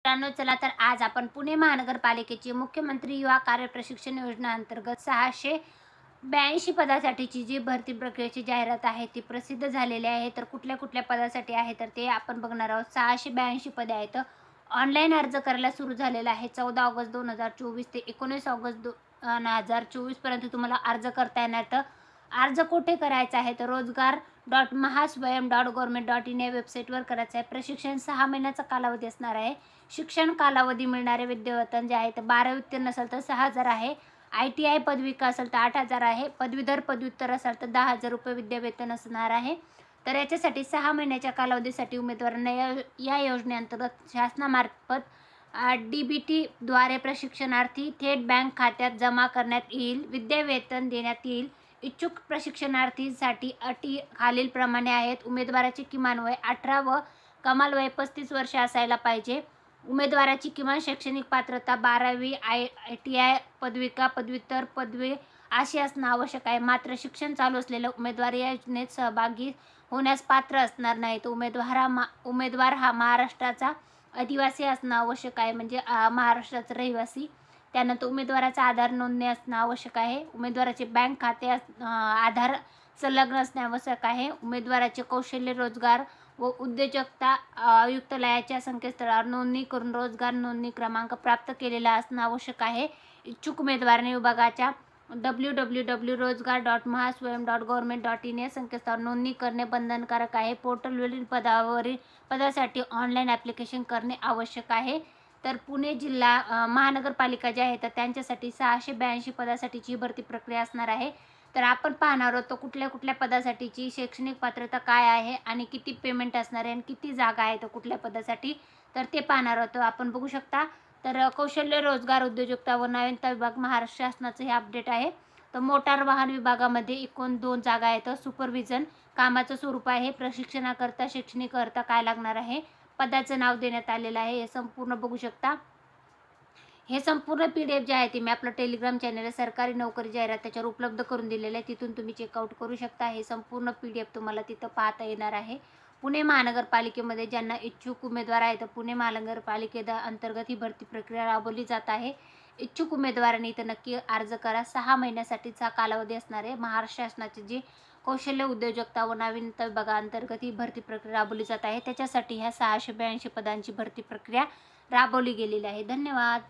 मित्रांनो, चला तर आज आपण पुणे महानगरपालिकेची मुख्यमंत्री युवा कार्य प्रशिक्षण योजना अंतर्गत 682 पदासाठीची जी भरती प्रक्रियेची जाहिरात आहे ती प्रसिद्ध झालेली आहे. तर कुठल्या कुठल्या पदासाठी आहे तर ते आपण बघणार आहोत. 682 पदे आहेत. ऑनलाईन अर्ज करायला सुरू झालेला आहे. 14 ऑगस्ट 2024 ते 19 ऑगस्ट 2024 पर्यंत तुम्हाला अर्ज करता येणार. तर अर्ज कुठे करायचा आहे तर rozgar.mahaswayam.government.in या वेबसाईटवर करायचं आहे. प्रशिक्षण 6 महिन्याचा कालावधी असणार आहे. शिक्षण कालावधी मिळणारे विद्यावेतन जे आहे ते 12वी उत्तीर्ण असेल तर 6,000 आहे. ITI पदविका असेल तर 8,000 आहे. पदवीधर पदव्युत्तर असेल तर 10,000 रुपये विद्यावेतन असणार आहे. तर याच्यासाठी 6 महिन्याच्या कालावधीसाठी उमेदवारांना या योजनेअंतर्गत शासनामार्फत DBT द्वारे प्रशिक्षणार्थी थेट बँक खात्यात जमा करण्यात येईल. विद्यावेतन देण्यात येईल. इच्छुक प्रशिक्षणार्थीसाठी अटी खालीलप्रमाणे आहेत. उमेदवाराचे किमान वय 18 व कमाल वय 35 वर्ष असायला पाहिजे. उमेदवाराची किमान शैक्षणिक पात्रता 12वी ITI पदविका पदव्युत्तर पदवी अशी असणं आवश्यक आहे. मात्र शिक्षण चालू असलेला उमेदवार या योजनेत सहभागी होण्यास पात्र असणार नाही. तर उमेदवार हा महाराष्ट्राचा आदिवासी असणं आवश्यक आहे, म्हणजे महाराष्ट्राचा रहिवासी. त्यानंतर उमेदवाराचा आधार नोंदणी असणं आवश्यक आहे. उमेदवाराचे बँक खाते आधार संलग्न असणे आवश्यक आहे. उमेदवाराचे कौशल्य रोजगार व उद्योजकता आयुक्तालयाच्या संकेतस्थळावर नोंदणी करून रोजगार नोंदणी क्रमांक प्राप्त केलेला असणं आवश्यक आहे. इच्छुक उमेदवाराने विभागाच्या www.rozgar.mahaswayam.government.in या संकेतस्थळावर नोंदणी करणे बंधनकारक आहे. पोर्टलवरील पदासाठी ऑनलाईन ॲप्लिकेशन करणे आवश्यक आहे. तर पुणे जिल्हा महानगरपालिका जे आहे तर त्यांच्यासाठी 682 पदासाठीची भरती प्रक्रिया असणार आहे. तर आपण पाहणार आहोत कुठल्या कुठल्या पदासाठीची शैक्षणिक पात्रता काय आहे आणि किती पेमेंट असणार आहे आणि किती जागा आहे तर कुठल्या पदासाठी तर ते पाहणार आहोत. आपण बघू शकता. तर कौशल्य रोजगार उद्योजकता व नवीनता विभाग महाराष्ट्र शासनाचं हे अपडेट आहे. तर मोटार वाहन विभागामध्ये एकूण 2 जागा आहेत. सुपरविजन कामाचं स्वरूप आहे. प्रशिक्षणाकरता शैक्षणिक अर्थ काय लागणार आहे. पदाचं नाव देण्यात आलेलं आहे. हे संपूर्ण बघू शकता. हे संपूर्ण PDF जे आहे ते मी आपलं टेलिग्राम चॅनल आहे सरकारी नोकरी जाहिरात त्याच्यावर उपलब्ध करून दिलेलं आहे. तिथून तुम्ही चेकआउट करू शकता. हे संपूर्ण PDF तुम्हाला तिथं पाहता येणार आहे. पुणे महानगरपालिकेमध्ये ज्यांना इच्छुक उमेदवार आहे तर पुणे अंतर्गत ही भरती प्रक्रिया राबवली जात आहे. इच्छुक उमेदवारांनी इथं नक्की अर्ज करा. 6 महिन्यासाठीचा कालावधी असणार आहे. महाराष्ट्र शासनाचे जे कौशल्य उद्योजकता व नाविन्यता विभागाअंतर्गत ही भरती प्रक्रिया राबवली जात आहे. त्याच्यासाठी ह्या 682 पदांची भरती प्रक्रिया राबवली गेलेली आहे. धन्यवाद.